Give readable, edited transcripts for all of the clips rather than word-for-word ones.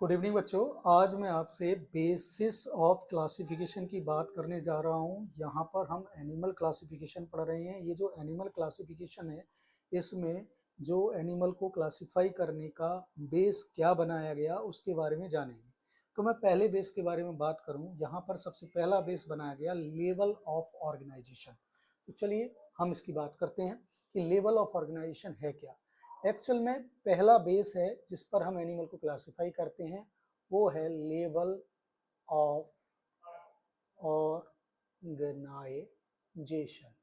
Good evening बच्चों। आज मैं आपसे बेसिस ऑफ क्लासिफिकेशन की बात करने जा रहा हूँ। यहाँ पर हम एनिमल क्लासिफिकेशन पढ़ रहे हैं। ये जो एनिमल क्लासिफिकेशन है, इसमें जो एनिमल को क्लासिफाई करने का बेस क्या बनाया गया उसके बारे में जानेंगे। तो मैं पहले बेस के बारे में बात करूँ, यहाँ पर सबसे पहला बेस बनाया गया लेवल ऑफ ऑर्गेनाइजेशन। तो चलिए हम इसकी बात करते हैं कि लेवल ऑफ ऑर्गेनाइजेशन है क्या। एक्चुअल में पहला बेस है जिस पर हम एनिमल को क्लासिफाई करते हैं, वो है लेवल ऑफ ऑर्गेनाइजेशन।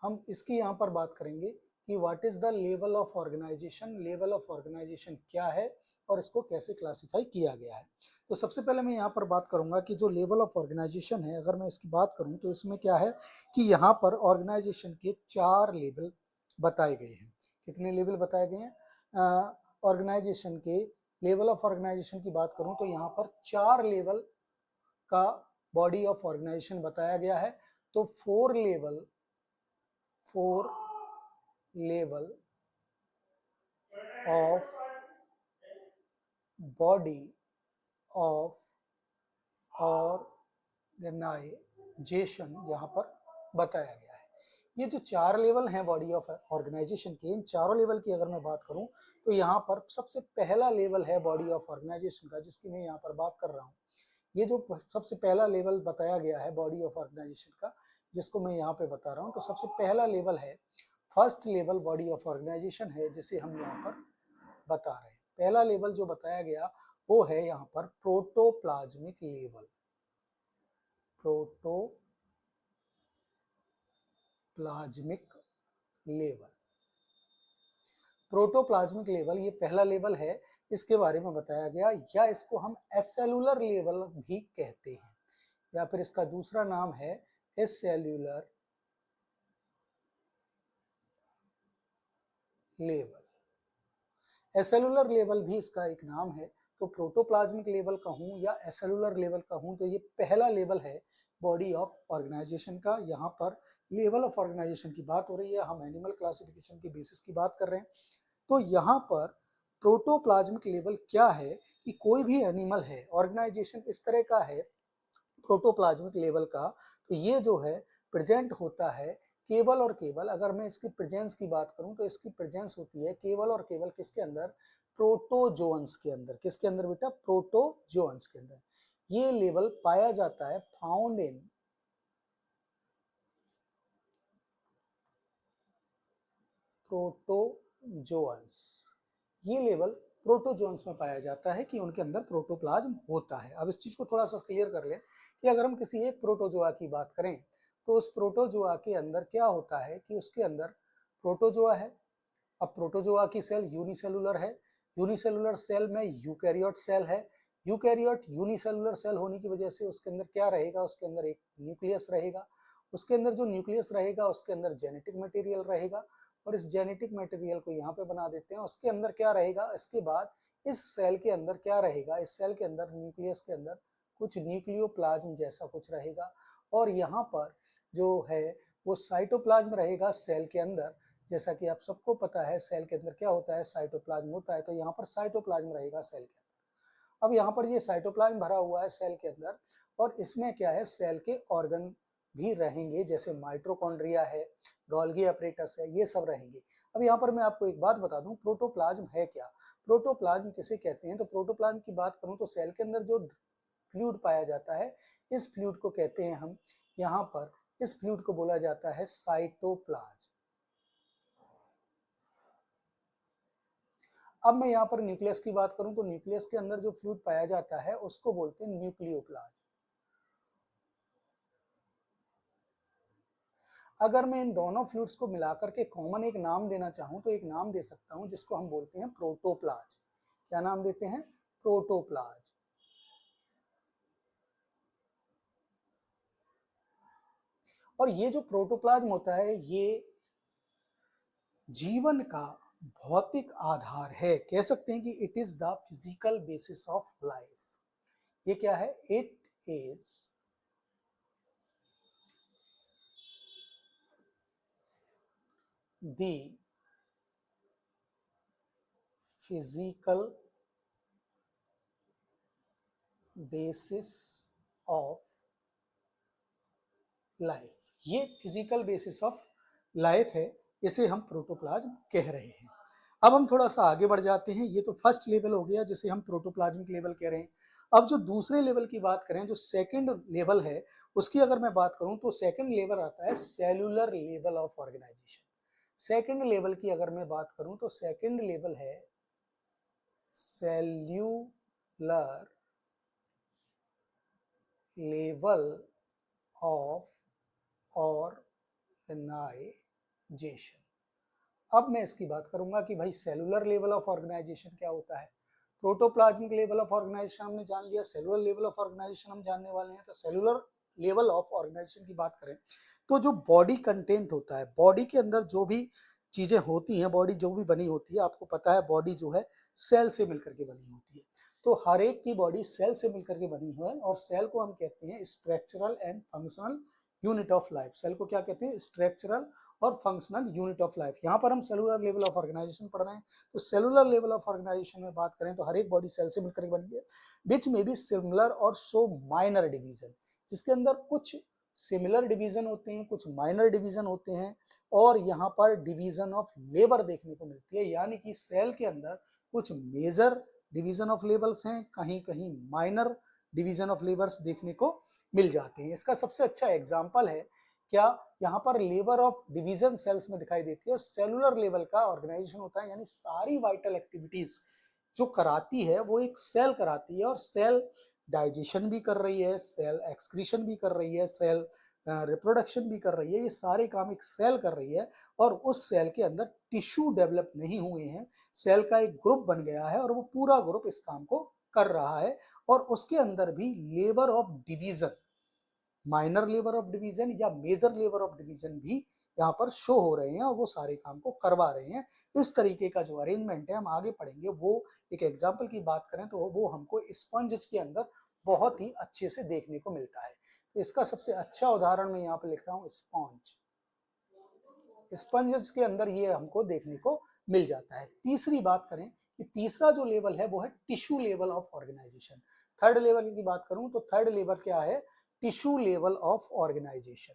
हम इसकी यहाँ पर बात करेंगे कि what is the level of organisation, level of organisation क्या है और इसको कैसे क्लासिफाई किया गया है। तो सबसे पहले मैं यहाँ पर बात करूंगा कि जो लेवल ऑफ ऑर्गेनाइजेशन है, अगर मैं इसकी बात करूं तो इसमें क्या है कि यहाँ पर ऑर्गेनाइजेशन के 4 लेवल बताए गए हैं। कितने लेवल बताए गए हैं ऑर्गेनाइजेशन के? लेवल ऑफ ऑर्गेनाइजेशन की बात करूं तो यहाँ पर 4 लेवल का बॉडी ऑफ ऑर्गेनाइजेशन बताया गया है। तो 4 level of body of organisation यहाँ पर बताया गया है। ये जो 4 लेवल हैं बॉडी ऑफ ऑर्गेनाइजेशन के, इन चारों लेवल की अगर मैं बात करूं तो यहाँ पर सबसे पहला लेवल है बॉडी ऑफ ऑर्गेनाइजेशन का, जिसकी मैं यहाँ पर बात कर रहा हूँ। ये जो सबसे पहला लेवल बताया गया है बॉडी ऑफ ऑर्गेनाइजेशन का, जिसको मैं यहाँ पे बता रहा हूँ, तो सबसे पहला लेवल है, first level body of organisation है, जिसे हम यहाँ पर बता रहे हैं। पहला लेवल जो बताया गया वो है यहाँ पर protoplasmic level. Protoplasmic level, protoplasmic level ये पहला लेवल है, इसके बारे में बताया गया। या इसको हम एसेलुलर लेवल भी कहते हैं, या फिर इसका दूसरा नाम है एसेल्यूलर लेवल। एसेलुलर लेवल भी इसका एक नाम है। तो प्रोटोप्लाज्मिक लेवल कहूँ या एसेलुलर लेवल कहूँ, तो ये पहला लेवल है बॉडी ऑफ ऑर्गेनाइजेशन का। यहाँ पर लेवल ऑफ ऑर्गेनाइजेशन की बात हो रही है, हम एनिमल क्लासिफिकेशन की बेसिस की बात कर रहे हैं। तो यहाँ पर प्रोटोप्लाज्मिक लेवल क्या है कि कोई भी एनिमल है, ऑर्गेनाइजेशन इस तरह का है प्रोटोप्लाज्मिक लेवल का, तो ये जो है प्रेजेंट होता है केवल और केवल, अगर मैं इसकी प्रेजेंस की बात करूं तो इसकी प्रेजेंस होती है केवल और केवल किसके अंदर? प्रोटोजोअन्स के अंदर। किसके अंदर बेटा? प्रोटोजोअन्स के अंदर ये लेवल पाया जाता है, फाउंड इन प्रोटोजोअन्स। ये लेवल प्रोटोजोअन्स में पाया जाता है कि उनके अंदर प्रोटोप्लाज्म होता है। अब इस चीज को थोड़ा सा क्लियर कर लें कि अगर हम किसी एक प्रोटोजोआ की बात करें तो उस प्रोटोजोआ के अंदर क्या होता है कि उसके अंदर प्रोटोजोआ है। अब प्रोटोजोआ की सेल यूनिसेलुलर है, यूनिसेलुलर सेल में यूकैरियोट सेल है। यूकैरियोट यूनिसेलुलर सेल होने की वजह से उसके अंदर क्या रहेगा? उसके अंदर एक न्यूक्लियस रहेगा। उसके अंदर जो न्यूक्लियस रहेगा उसके अंदर जेनेटिक मटेरियल रहेगा, और इस जेनेटिक मटेरियल को यहाँ पे बना देते हैं। उसके अंदर क्या रहेगा? इसके बाद इस सेल के अंदर क्या रहेगा? इस सेल के अंदर, न्यूक्लियस के अंदर कुछ न्यूक्लियोप्लाज्म जैसा कुछ रहेगा, और यहाँ पर जो है वो साइटोप्लाज्म रहेगा सेल के अंदर। जैसा कि आप सबको पता है सेल के अंदर क्या होता है? साइटोप्लाज्म होता है। तो यहाँ पर साइटोप्लाज्म रहेगा सेल के अंदर। अब यहाँ पर ये साइटोप्लाज्म भरा हुआ है सेल के अंदर, और इसमें क्या है? सेल के ऑर्गन भी रहेंगे, जैसे माइटोकॉन्ड्रिया है, गोल्गी अपरेटस है, ये सब रहेंगे। अब यहाँ पर मैं आपको एक बात बता दूं, प्रोटोप्लाज्म है क्या, प्रोटोप्लाज्म किसे कहते हैं। तो प्रोटोप्लाज्म की बात करूं तो सेल के अंदर जो फ्लूइड पाया जाता है, इस फ्लूइड को कहते हैं हम, यहाँ पर इस फ्लूइड को बोला जाता है साइटोप्लाज्म। अब मैं यहाँ पर न्यूक्लियस की बात करूं तो न्यूक्लियस के अंदर जो फ्लूइड पाया जाता है उसको बोलते हैं न्यूक्लियोप्लाज्म। अगर मैं इन दोनों फ्लूइड्स को मिलाकर के कॉमन एक नाम देना चाहूं तो एक नाम दे सकता हूं जिसको हम बोलते हैं प्रोटोप्लाज्म। क्या नाम देते हैं? प्रोटोप्लाज्म। और ये जो प्रोटोप्लाज्म होता है ये जीवन का भौतिक आधार है। कह सकते हैं कि it is the physical basis of life. ये क्या है? It is the physical basis of life, ये फिजिकल बेसिस ऑफ लाइफ है, इसे हम प्रोटोप्लाज्म कह रहे हैं। अब हम थोड़ा सा आगे बढ़ जाते हैं, ये तो फर्स्ट लेवल हो गया जिसे हम प्रोटोप्लाज्मिक लेवल कह रहे हैं। अब जो दूसरे लेवल की बात करें, जो सेकंड लेवल है, उसकी अगर मैं बात करूं तो सेकंड लेवल आता है cellular level of organisation. Second level की अगर मैं बात करूं तो सेकंड लेवल है सेल्यूलर लेवल ऑफ ऑर्गेनाइजेशन। अब मैं इसकी बात करूंगा कि भाई सेलुलर लेवल ऑफ ऑर्गेनाइजेशन क्या होता है। प्रोटोप्लाज्मिक लेवल ऑफ ऑर्गेनाइजेशन हमने जान लिया, सेलुलर लेवल ऑफ ऑर्गेनाइजेशन हम जानने वाले हैं। तो सेलुलर लेवल ऑफ ऑर्गेनाइजेशन की बात करें तो जो बॉडी कंटेंट होता है, बॉडी के अंदर जो भी चीजें होती हैं, बॉडी जो भी बनी होती है, आपको पता है बॉडी जो है सेल से मिलकर के बनी होती है। तो हर एक की बॉडी सेल से मिलकर के बनी हुई है, और सेल को हम कहते हैं structural and functional unit of life. Cell को क्या कहते हैं? स्ट्रक्चरल और फंक्शनल यूनिट ऑफ लाइफ। यहाँ पर हम सेलुलर लेवल ऑफ ऑर्गेनाइजेशन पढ़ रहे हैं। तो सेलुलर लेवल ऑफ ऑर्गेनाइजेशन में बात करें तो हर एक बॉडी सेल से मिलकर बनी है, विच में बी सिमिलर और सो माइनर डिवीजन, जिसके अंदर कुछ सिमिलर डिवीजन होते हैं, कुछ माइनर डिवीजन होते हैं, और यहाँ पर डिवीजन ऑफ लेबर देखने को मिलती है। यानी कि सेल के अंदर कुछ मेजर डिवीजन ऑफ लेवल्स हैं, कहीं कहीं माइनर डिवीजन ऑफ लेबर्स देखने को मिल जाते हैं। इसका सबसे अच्छा एग्जाम्पल है क्या, यहाँ पर लेबर ऑफ डिवीजन सेल्स में दिखाई देती है। सेलुलर लेवल का ऑर्गेनाइजेशन होता है, यानी सारी वाइटल एक्टिविटीज जो कराती है वो एक सेल कराती है, और सेल डाइजेशन भी कर रही है, सेल एक्सक्रीशन भी कर रही है, सेल रिप्रोडक्शन भी कर रही है। ये सारे काम एक सेल कर रही है, और उस सेल के अंदर टिश्यू डेवलप नहीं हुए हैं, सेल का एक ग्रुप बन गया है और वो पूरा ग्रुप इस काम को कर रहा है। और उसके अंदर भी labour of division, minor labour of division या मेजर लेबर ऑफ डिवीजन भी यहाँ पर शो हो रहे हैं, और वो सारे काम को करवा रहे हैं। इस तरीके का जो अरेंजमेंट है हम आगे पढ़ेंगे। वो एक एग्जाम्पल की बात करें तो वो हमको स्पंज के अंदर बहुत ही अच्छे से देखने को मिलता है। तो इसका सबसे अच्छा उदाहरण मैं यहाँ पे लिख रहा हूँ, स्पंज। स्पंजेस के अंदर ये हमको देखने को मिल जाता है। तीसरी बात करें कि तीसरा जो लेवल है वो है tissue level of organisation. Third level की बात करूं तो थर्ड लेवल क्या है? Tissue level of organisation.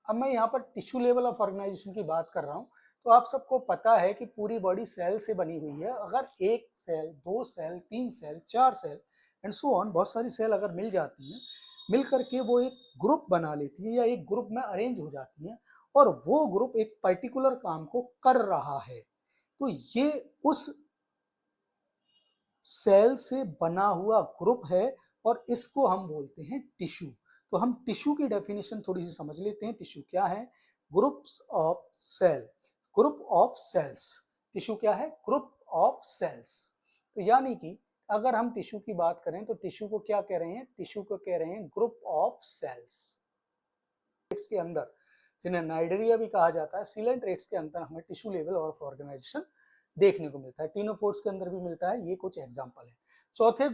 अब मैं यहाँ पर टिश्यू लेवल ऑफ ऑर्गेनाइजेशन की बात कर रहा हूँ। तो आप सबको पता है कि पूरी बॉडी सेल से बनी हुई है। अगर एक सेल, दो सेल, तीन सेल, चार सेल एंड सो ऑन, बहुत सारी सेल अगर मिल जाती हैं, मिल करके वो एक ग्रुप बना लेती है या एक ग्रुप में अरेंज हो जाती हैं, और वो ग्रुप एक पर्टिकुलर काम को कर रहा है, तो ये उस सेल से बना हुआ ग्रुप है, और इसको हम बोलते हैं टिश्यू। तो हम टिश्यू की डेफिनेशन थोड़ी सी समझ लेते हैं। टिश्यू क्या है? Groups of cell, group of cells. Tissue क्या है? Group of cells. तो यानी कि अगर हम टिश्यू की बात करें तो टिश्यू को क्या कह रहे हैं? टिश्यू को कह रहे हैं ग्रुप ऑफ सेल्स। के अंदर, जिन्हें नाइडरिया भी कहा जाता है, सीलेंट रेट्स के अंदर हमें टिश्यू लेवल ऑफ ऑर्गेनाइजेशन देखने को मिलता है। टीनोफोर्स के अंदर भी मिलता है। ये कुछ एग्जांपल है। चौथे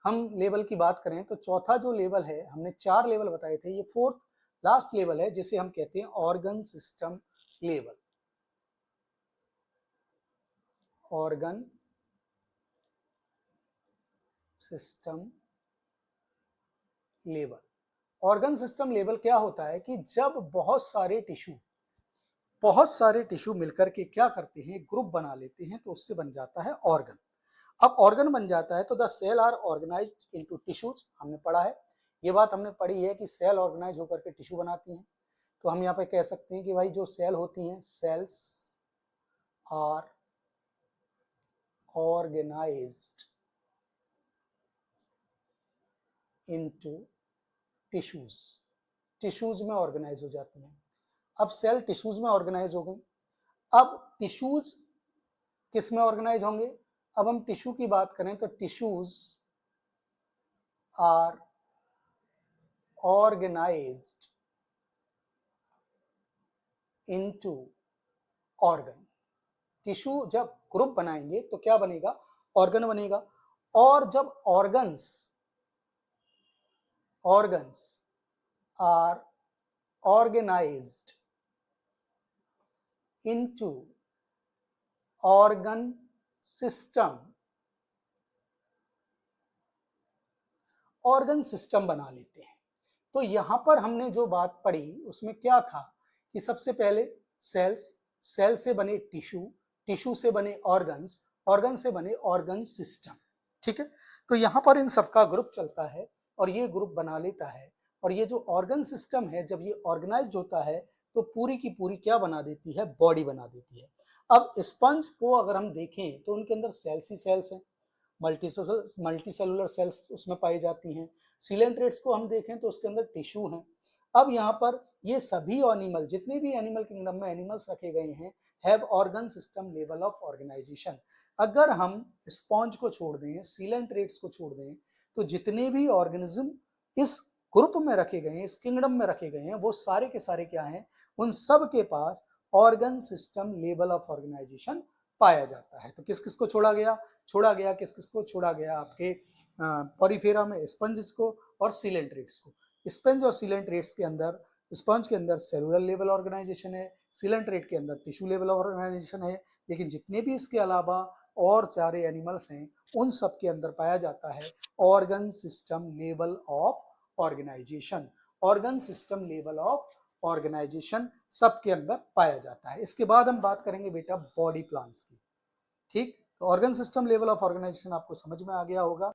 हम लेवल की बात करें तो चौथा जो लेवल है, हमने चार लेवल बताए थे, ये फोर्थ लास्ट लेवल है, जिसे हम कहते हैं organ system level. Organ system level. Organ system level क्या होता है कि जब बहुत सारे टिश्यू मिलकर के क्या करते हैं? ग्रुप बना लेते हैं, तो उससे बन जाता है ऑर्गन। अब ऑर्गन बन जाता है तो the cell are organised into tissues, हमने पढ़ा है, ये बात हमने पढ़ी है कि सेल ऑर्गेनाइज होकर के टिश्यू बनाती हैं। तो हम यहाँ पे कह सकते हैं कि भाई जो सेल होती हैं, cells are organised into tissues, tissues में ऑर्गेनाइज हो जाती हैं। अब सेल टिश्यूज में ऑर्गेनाइज हो गई। अब टिश्यूज किस में ऑर्गेनाइज होंगे? अब हम टिश्यू की बात करें तो tissues are organised into organ. Tissue जब ग्रुप बनाएंगे तो क्या बनेगा? ऑर्गन बनेगा। और जब organs organs are organized into organ system, organ system बना लेते हैं। तो यहां पर हमने जो बात पढ़ी उसमें क्या था कि सबसे पहले सेल्स, सेल से बने टिश्यू, टिश्यू से बने ऑर्गन्स, ऑर्गन से बने ऑर्गन सिस्टम। ठीक है, तो यहां पर इन सबका ग्रुप चलता है और ये ग्रुप बना लेता है। और ये जो ऑर्गन सिस्टम है जब ये ऑर्गेनाइज्ड होता है तो पूरी की पूरी क्या बना देती है, बॉडी बना देती है। अब स्पंज को अगर हम देखें तो उनके अंदर सेल्स ही सेल्स हैं, मल्टीसेलुलर सेल्स उसमें पाई जाती हैं। सिलेंट्रेट्स को हम देखें तो उसके अंदर टिश्यू हैं। अब यहाँ पर ये सभी एनिमल, जितने भी एनिमल किंगडम में एनिमल्स रखे गए हैं, have organ system level of organisation. अगर हम स्पॉन्ज को छोड़ दें, सिलेंट्रेट्स को छोड़ दें, तो जितने भी ऑर्गेनिज्म इस ग्रुप में रखे गए हैं, इस किंगडम में रखे गए हैं, वो सारे के सारे क्या हैं, उन सब के पास organ system level of organisation पाया जाता है। तो किस किस को छोड़ा गया, किस किस को छोड़ा गया, आपके पॉरीफेरा में स्पंज को और सिलेंट्रेट्स को। स्पंज और सिलेंट्रेट्स के अंदर, स्पंज के अंदर सेलुलर लेवल ऑर्गेनाइजेशन है, सिलेंट्रेट के अंदर टिश्यू लेवल ऑर्गेनाइजेशन है। लेकिन जितने भी इसके अलावा और सारे एनिमल्स हैं उन सब के अंदर पाया जाता है organ system level of organisation. Organ system level of organisation सबके अंदर पाया जाता है। इसके बाद हम बात करेंगे बेटा बॉडी प्लान्स की। ठीक, तो organ system level of organisation आपको समझ में आ गया होगा।